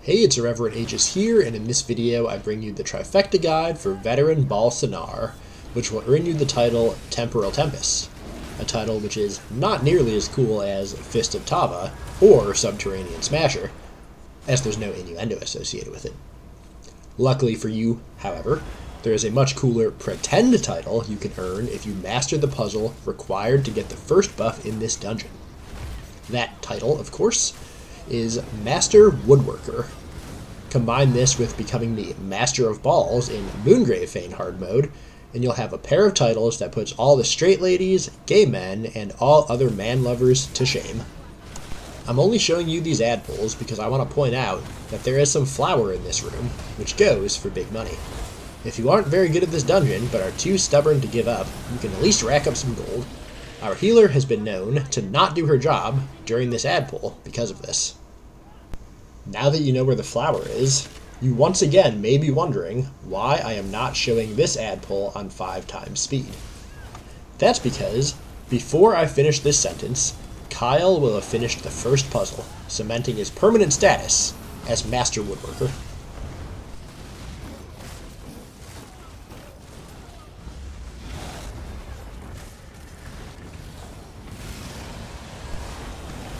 Hey, it's Irreverent Aegis here, and in this video I bring you the Trifecta guide for veteran Bal Sunnar, which will earn you the title Temporal Tempest, a title which is not nearly as cool as Fist of Tava or Subterranean Smasher, as there's no innuendo associated with it. Luckily for you, however, there is a much cooler Pretend title you can earn if you master the puzzle required to get the first buff in this dungeon. That title, of course, is Master Woodworker. Combine this with becoming the Master of Balls in Moongrave Fane hard mode, and you'll have a pair of titles that puts all the straight ladies, gay men, and all other man lovers to shame. I'm only showing you these ad pulls because I want to point out that there is some flour in this room, which goes for big money. If you aren't very good at this dungeon, but are too stubborn to give up, you can at least rack up some gold. Our healer has been known to not do her job during this ad pull because of this. Now that you know where the flour is, you once again may be wondering why I am not showing this ad pull on 5 times speed. That's because, before I finish this sentence, Kyle will have finished the first puzzle, cementing his permanent status as Master Woodworker.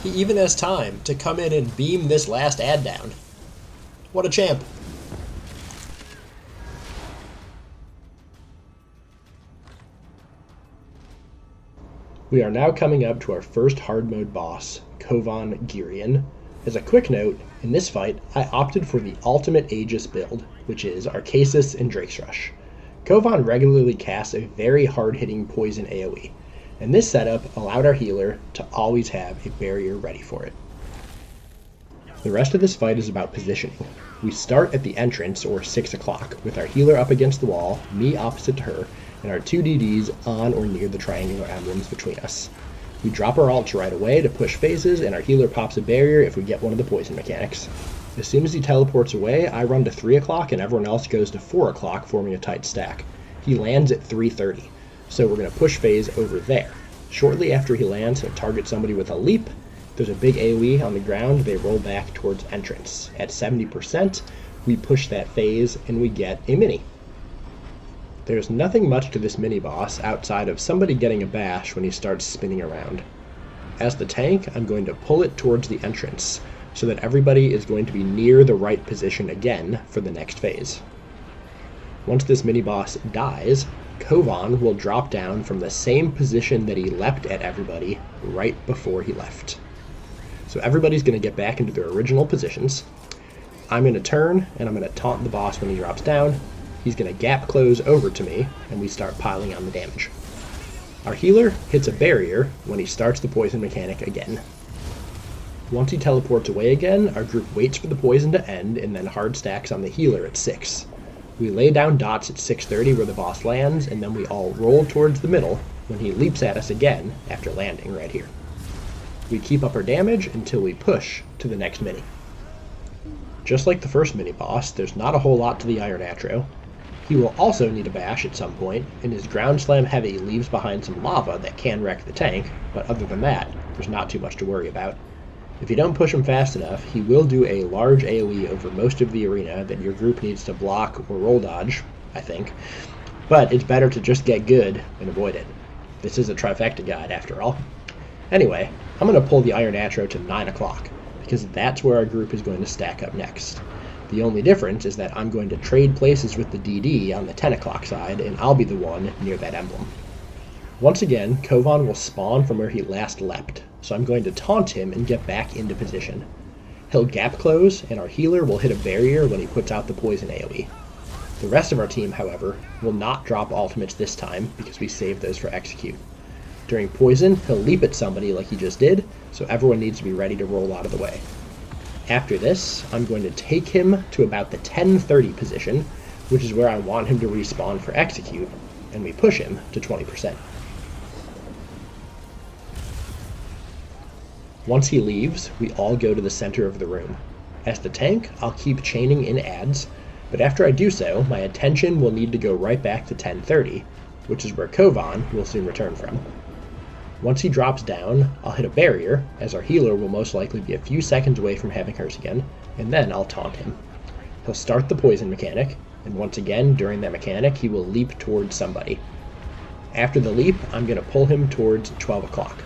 He even has time to come in and beam this last ad down. What a champ. We are now coming up to our first hard mode boss, Kovan Giryon. As a quick note, in this fight, I opted for the ultimate Aegis build, which is Arcasis and Drake's Rush. Kovan regularly casts a very hard-hitting poison AoE, and this setup allowed our healer to always have a barrier ready for it. The rest of this fight is about positioning. We start at the entrance, or 6 o'clock, with our healer up against the wall, me opposite to her, and our 2 DDs on or near the triangular emblems between us. We drop our ults right away to push phases, and our healer pops a barrier if we get one of the poison mechanics. As soon as he teleports away, I run to 3 o'clock and everyone else goes to 4 o'clock, forming a tight stack. He lands at 3:30. So we're going to push phase over there. Shortly after he lands, he'll target somebody with a leap. There's a big AoE on the ground, they roll back towards entrance. At 70%, we push that phase and we get a mini. There's nothing much to this mini boss outside of somebody getting a bash when he starts spinning around. As the tank, I'm going to pull it towards the entrance so that everybody is going to be near the right position again for the next phase. Once this mini boss dies, Kovan will drop down from the same position that he leapt at everybody right before he left. So everybody's going to get back into their original positions. I'm going to turn and I'm going to taunt the boss when he drops down. He's going to gap close over to me and we start piling on the damage. Our healer hits a barrier when he starts the poison mechanic again. Once he teleports away again, our group waits for the poison to end and then hard stacks on the healer at 6. We lay down dots at 6:30 where the boss lands, and then we all roll towards the middle when he leaps at us again after landing right here. We keep up our damage until we push to the next mini. Just like the first mini boss, there's not a whole lot to the Iron Atro. He will also need a bash at some point, and his Ground Slam Heavy leaves behind some lava that can wreck the tank, but other than that, there's not too much to worry about. If you don't push him fast enough, he will do a large AoE over most of the arena that your group needs to block or roll dodge, I think. But it's better to just get good and avoid it. This is a Trifecta guide after all. Anyway, I'm going to pull the Iron Atro to 9 o'clock, because that's where our group is going to stack up next. The only difference is that I'm going to trade places with the DD on the 10 o'clock side, and I'll be the one near that emblem. Once again, Kovan will spawn from where he last leapt, so I'm going to taunt him and get back into position. He'll gap close, and our healer will hit a barrier when he puts out the poison AoE. The rest of our team, however, will not drop ultimates this time because we saved those for execute. During poison, he'll leap at somebody like he just did, so everyone needs to be ready to roll out of the way. After this, I'm going to take him to about the 10:30 position, which is where I want him to respawn for execute, and we push him to 20%. Once he leaves, we all go to the center of the room. As the tank, I'll keep chaining in ads, but after I do so, my attention will need to go right back to 10:30, which is where Kovan will soon return from. Once he drops down, I'll hit a barrier, as our healer will most likely be a few seconds away from having hers again, and then I'll taunt him. He'll start the poison mechanic, and once again during that mechanic he will leap towards somebody. After the leap, I'm going to pull him towards 12 o'clock.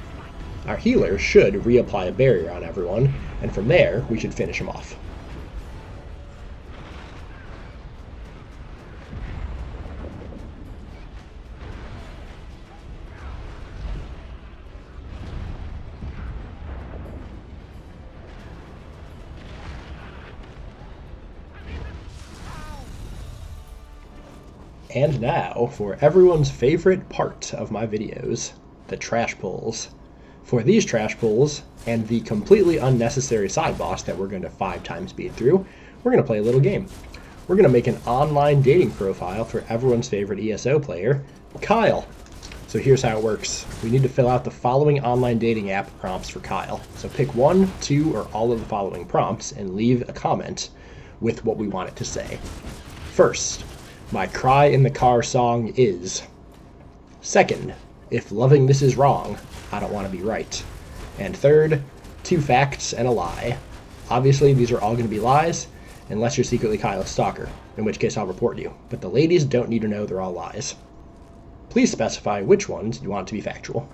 Our healer should reapply a barrier on everyone, and from there we should finish him off. And now, for everyone's favorite part of my videos, the trash pulls. For these trash pulls, and the completely unnecessary side boss that we're going to 5-time speed through, we're going to play a little game. We're going to make an online dating profile for everyone's favorite ESO player, Kyle. So here's how it works. We need to fill out the following online dating app prompts for Kyle. So pick 1, 2, or all of the following prompts and leave a comment with what we want it to say. First, my cry in the car song is. Second, if loving this is wrong, I don't want to be right. And third, 2 facts and a lie. Obviously, these are all going to be lies, unless you're secretly Kyle's stalker, in which case I'll report you. But the ladies don't need to know they're all lies. Please specify which ones you want to be factual.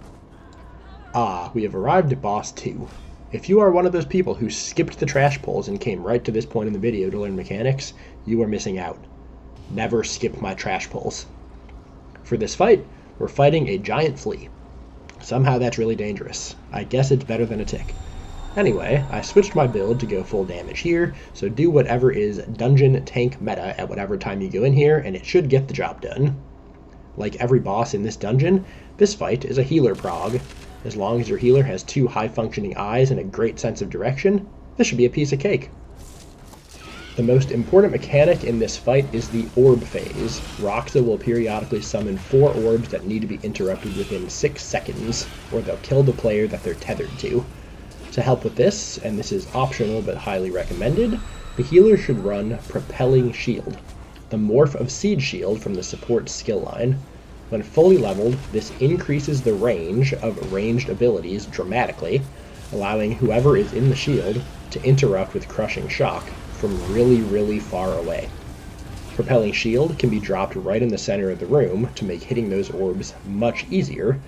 We have arrived at boss 2. If you are one of those people who skipped the trash pulls and came right to this point in the video to learn mechanics, you are missing out. Never skip my trash pulls. For this fight, we're fighting a giant flea. Somehow that's really dangerous. I guess it's better than a tick. Anyway, I switched my build to go full damage here, so do whatever is dungeon tank meta at whatever time you go in here, and it should get the job done. Like every boss in this dungeon, this fight is a healer prog. As long as your healer has 2 high-functioning eyes and a great sense of direction, this should be a piece of cake. The most important mechanic in this fight is the orb phase. Roksa will periodically summon 4 orbs that need to be interrupted within 6 seconds, or they'll kill the player that they're tethered to. To help with this, and this is optional but highly recommended, the healer should run Propelling Shield, the morph of Siege Shield from the support skill line. When fully leveled, this increases the range of ranged abilities dramatically, allowing whoever is in the shield to interrupt with Crushing Shock from really, really far away. Propelling Shield can be dropped right in the center of the room to make hitting those orbs much easier.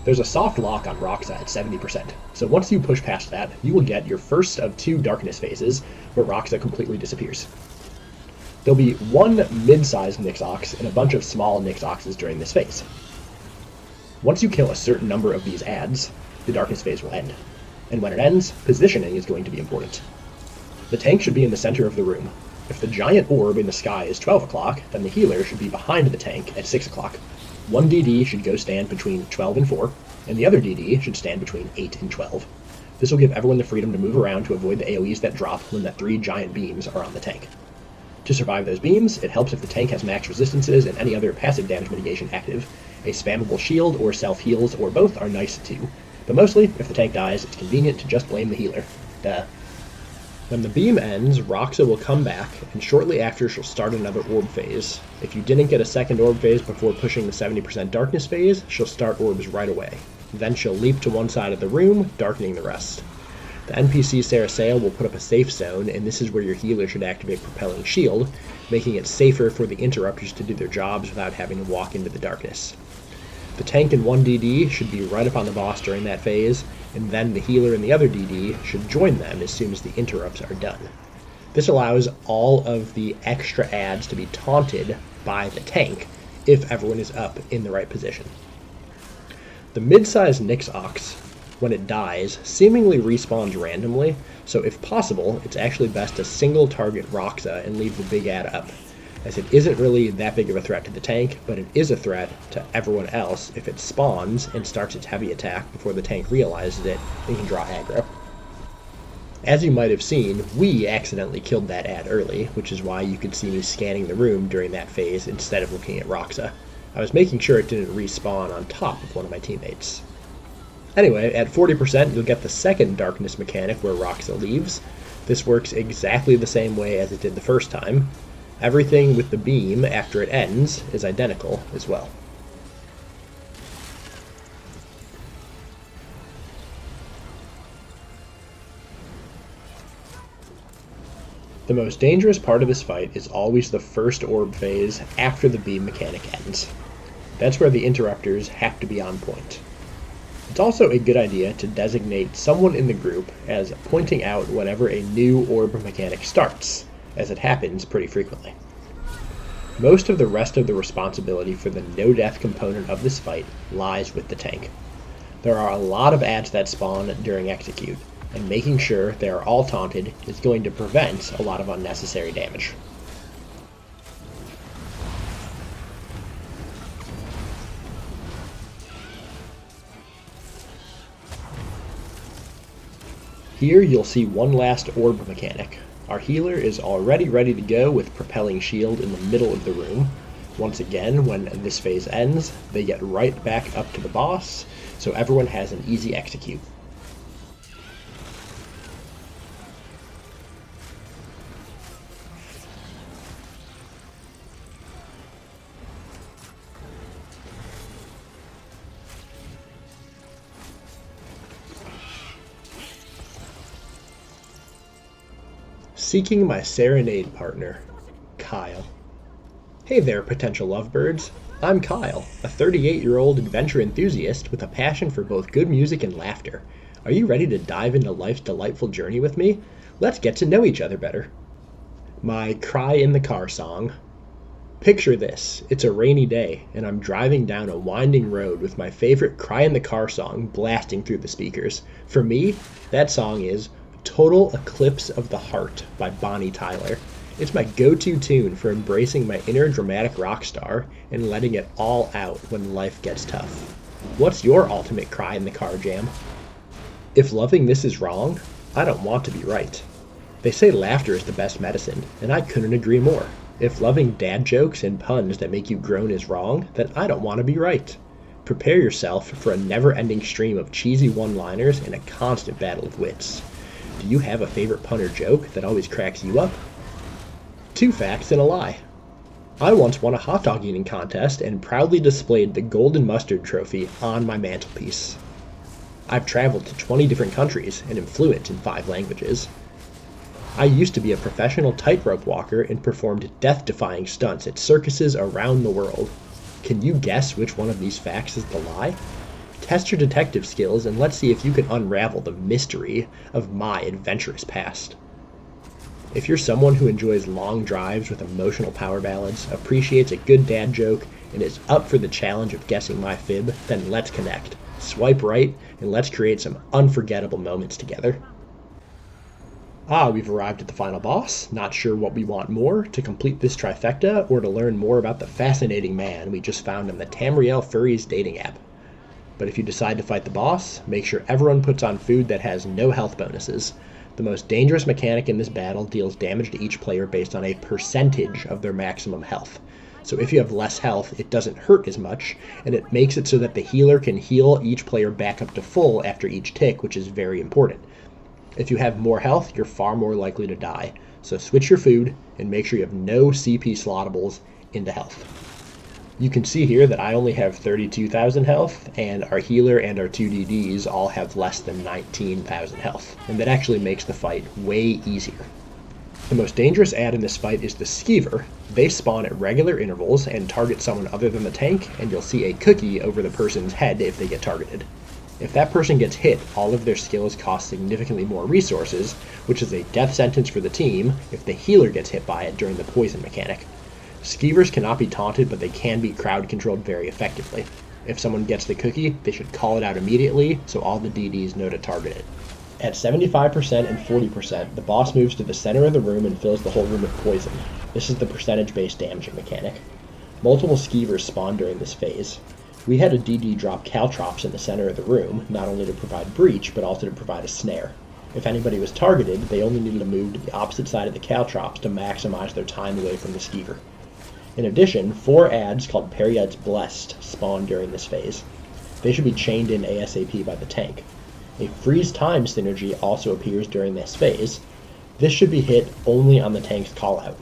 There's a soft lock on Roksa at 70%, so once you push past that, you will get your first of 2 darkness phases where Roksa completely disappears. There'll be 1 mid-sized Nixox and a bunch of small Nixoxes during this phase. Once you kill a certain number of these adds, the darkness phase will end. And when it ends, positioning is going to be important. The tank should be in the center of the room. If the giant orb in the sky is 12 o'clock, then the healer should be behind the tank at 6 o'clock. 1 DD should go stand between 12 and 4, and the other DD should stand between 8 and 12. This will give everyone the freedom to move around to avoid the AoEs that drop when the 3 giant beams are on the tank. To survive those beams, it helps if the tank has max resistances and any other passive damage mitigation active. A spammable shield or self-heals or both are nice too, but mostly, if the tank dies, it's convenient to just blame the healer. Duh. When the beam ends, Roksa will come back, and shortly after she'll start another orb phase. If you didn't get a second orb phase before pushing the 70% darkness phase, she'll start orbs right away. Then she'll leap to one side of the room, darkening the rest. The NPC Sarasail will put up a safe zone, and this is where your healer should activate Propelling Shield, making it safer for the interrupters to do their jobs without having to walk into the darkness. The tank in 1 DD should be right up on the boss during that phase, and then the healer and the other DD should join them as soon as the interrupts are done. This allows all of the extra adds to be taunted by the tank if everyone is up in the right position. The mid-sized Nixox, when it dies, seemingly respawns randomly, so if possible, it's actually best to single target Roksa and leave the big ad up, as it isn't really that big of a threat to the tank, but it is a threat to everyone else if it spawns and starts its heavy attack before the tank realizes it and can draw aggro. As you might have seen, we accidentally killed that ad early, which is why you could see me scanning the room during that phase instead of looking at Roksa. I was making sure it didn't respawn on top of one of my teammates. Anyway, at 40% you'll get the second darkness mechanic where Roksa leaves. This works exactly the same way as it did the first time. Everything with the beam after it ends is identical as well. The most dangerous part of this fight is always the first orb phase after the beam mechanic ends. That's where the interrupters have to be on point. It's also a good idea to designate someone in the group as pointing out whenever a new orb mechanic starts, as it happens pretty frequently. Most of the rest of the responsibility for the no-death component of this fight lies with the tank. There are a lot of adds that spawn during execute, and making sure they are all taunted is going to prevent a lot of unnecessary damage. Here you'll see one last orb mechanic. Our healer is already ready to go with propelling shield in the middle of the room. Once again, when this phase ends, they get right back up to the boss, so everyone has an easy execute. Seeking my serenade partner, Kyle. Hey there, potential lovebirds. I'm Kyle, a 38-year-old adventure enthusiast with a passion for both good music and laughter. Are you ready to dive into life's delightful journey with me? Let's get to know each other better. My cry in the car song. Picture this, it's a rainy day, and I'm driving down a winding road with my favorite cry in the car song blasting through the speakers. For me, that song is Total Eclipse of the Heart by Bonnie Tyler. It's my go-to tune for embracing my inner dramatic rock star and letting it all out when life gets tough. What's your ultimate cry in the car jam? If loving this is wrong, I don't want to be right. They say laughter is the best medicine, and I couldn't agree more. If loving dad jokes and puns that make you groan is wrong, then I don't want to be right. Prepare yourself for a never-ending stream of cheesy one-liners and a constant battle of wits. Do you have a favorite pun or joke that always cracks you up? 2 facts and a lie. I once won a hot dog eating contest and proudly displayed the Golden Mustard Trophy on my mantelpiece. I've traveled to 20 different countries and am fluent in 5 languages. I used to be a professional tightrope walker and performed death-defying stunts at circuses around the world. Can you guess which one of these facts is the lie? Test your detective skills and let's see if you can unravel the mystery of my adventurous past. If you're someone who enjoys long drives with emotional power ballads, appreciates a good dad joke, and is up for the challenge of guessing my fib, then let's connect. Swipe right, and let's create some unforgettable moments together. We've arrived at the final boss. Not sure what we want more, to complete this trifecta, or to learn more about the fascinating man we just found in the Tamriel Furries dating app. But if you decide to fight the boss, make sure everyone puts on food that has no health bonuses. The most dangerous mechanic in this battle deals damage to each player based on a percentage of their maximum health. So if you have less health, it doesn't hurt as much, and it makes it so that the healer can heal each player back up to full after each tick, which is very important. If you have more health, you're far more likely to die. So switch your food and make sure you have no CP slottables into health. You can see here that I only have 32,000 health, and our healer and our 2 DDs all have less than 19,000 health, and that actually makes the fight way easier. The most dangerous add in this fight is the Skeever. They spawn at regular intervals and target someone other than the tank, and you'll see a cookie over the person's head if they get targeted. If that person gets hit, all of their skills cost significantly more resources, which is a death sentence for the team if the healer gets hit by it during the poison mechanic. Skeevers cannot be taunted, but they can be crowd controlled very effectively. If someone gets the cookie, they should call it out immediately so all the DDs know to target it. At 75% and 40%, the boss moves to the center of the room and fills the whole room with poison. This is the percentage-based damaging mechanic. Multiple Skeevers spawn during this phase. We had a DD drop Caltrops in the center of the room, not only to provide breach, but also to provide a snare. If anybody was targeted, they only needed to move to the opposite side of the Caltrops to maximize their time away from the Skeever. In addition, 4 adds called Period's Blessed spawn during this phase. They should be chained in ASAP by the tank. A freeze time synergy also appears during this phase. This should be hit only on the tank's callout.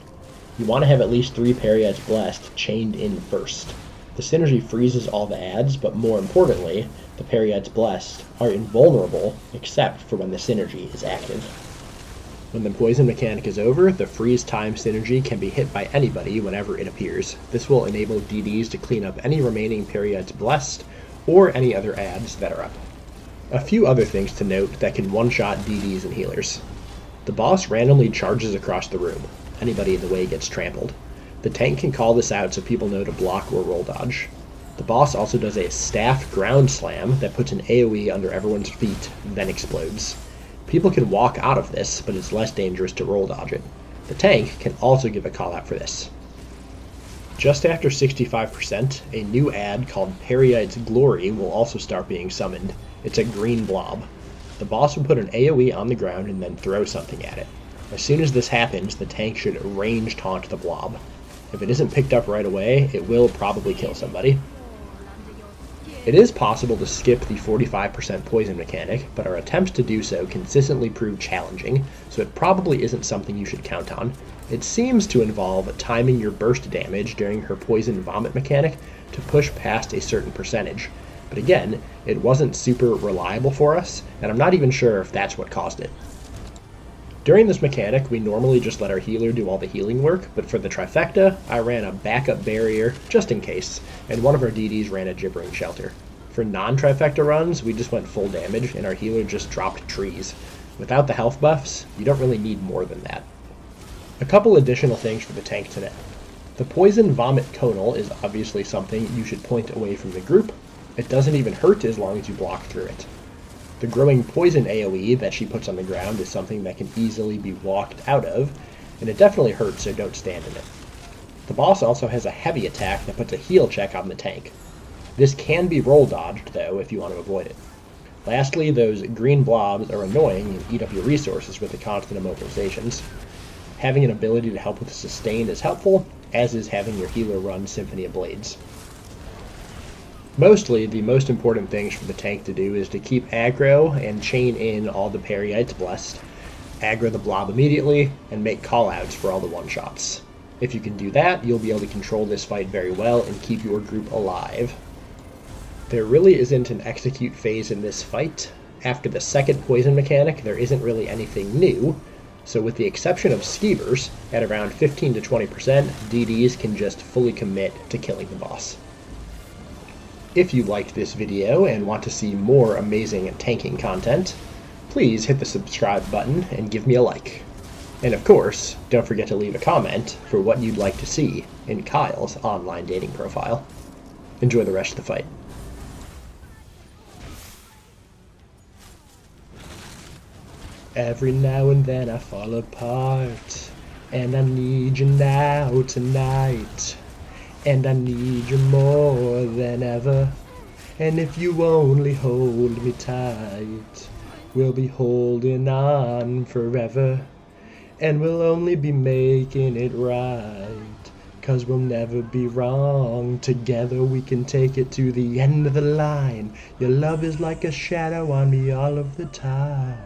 You want to have at least 3 Period's Blessed chained in first. The synergy freezes all the adds, but more importantly, the Period's Blessed are invulnerable except for when the synergy is active. When the poison mechanic is over, the freeze time synergy can be hit by anybody whenever it appears. This will enable DDs to clean up any remaining periods blessed or any other adds that are up. A few other things to note that can one-shot DDs and healers. The boss randomly charges across the room. Anybody in the way gets trampled. The tank can call this out so people know to block or roll dodge. The boss also does a staff ground slam that puts an AoE under everyone's feet, then explodes. People can walk out of this, but it's less dangerous to roll dodge it. The tank can also give a call out for this. Just after 65%, a new ad called Periite's Glory will also start being summoned. It's a green blob. The boss will put an AoE on the ground and then throw something at it. As soon as this happens, the tank should range taunt the blob. If it isn't picked up right away, it will probably kill somebody. It is possible to skip the 45% poison mechanic, but our attempts to do so consistently prove challenging, so it probably isn't something you should count on. It seems to involve timing your burst damage during her poison vomit mechanic to push past a certain percentage. But again, it wasn't super reliable for us, and I'm not even sure if that's what caused it. During this mechanic, we normally just let our healer do all the healing work, but for the trifecta, I ran a backup barrier just in case, and one of our DDs ran a gibbering shelter. For non-trifecta runs, we just went full damage, and our healer just dropped trees. Without the health buffs, you don't really need more than that. A couple additional things for the tank to know. The poison vomit conal is obviously something you should point away from the group. It doesn't even hurt as long as you block through it. The growing poison AoE that she puts on the ground is something that can easily be walked out of, and it definitely hurts, so don't stand in it. The boss also has a heavy attack that puts a heal check on the tank. This can be roll dodged, though, if you want to avoid it. Lastly, those green blobs are annoying and eat up your resources with the constant immobilizations. Having an ability to help with sustain is helpful, as is having your healer run Symphony of Blades. Mostly, the most important things for the tank to do is to keep aggro and chain in all the Periites blessed, aggro the blob immediately, and make callouts for all the one-shots. If you can do that, you'll be able to control this fight very well and keep your group alive. There really isn't an execute phase in this fight. After the second poison mechanic, there isn't really anything new, so with the exception of skeevers, at around 15 to 20%, DDs can just fully commit to killing the boss. If you liked this video and want to see more amazing tanking content, please hit the subscribe button and give me a like. And of course, don't forget to leave a comment for what you'd like to see in Kyle's online dating profile. Enjoy the rest of the fight. Every now and then I fall apart, and I need you now tonight. And I need you more than ever. And if you only hold me tight, we'll be holding on forever. And we'll only be making it right, 'cause we'll never be wrong. Together we can take it to the end of the line. Your love is like a shadow on me all of the time.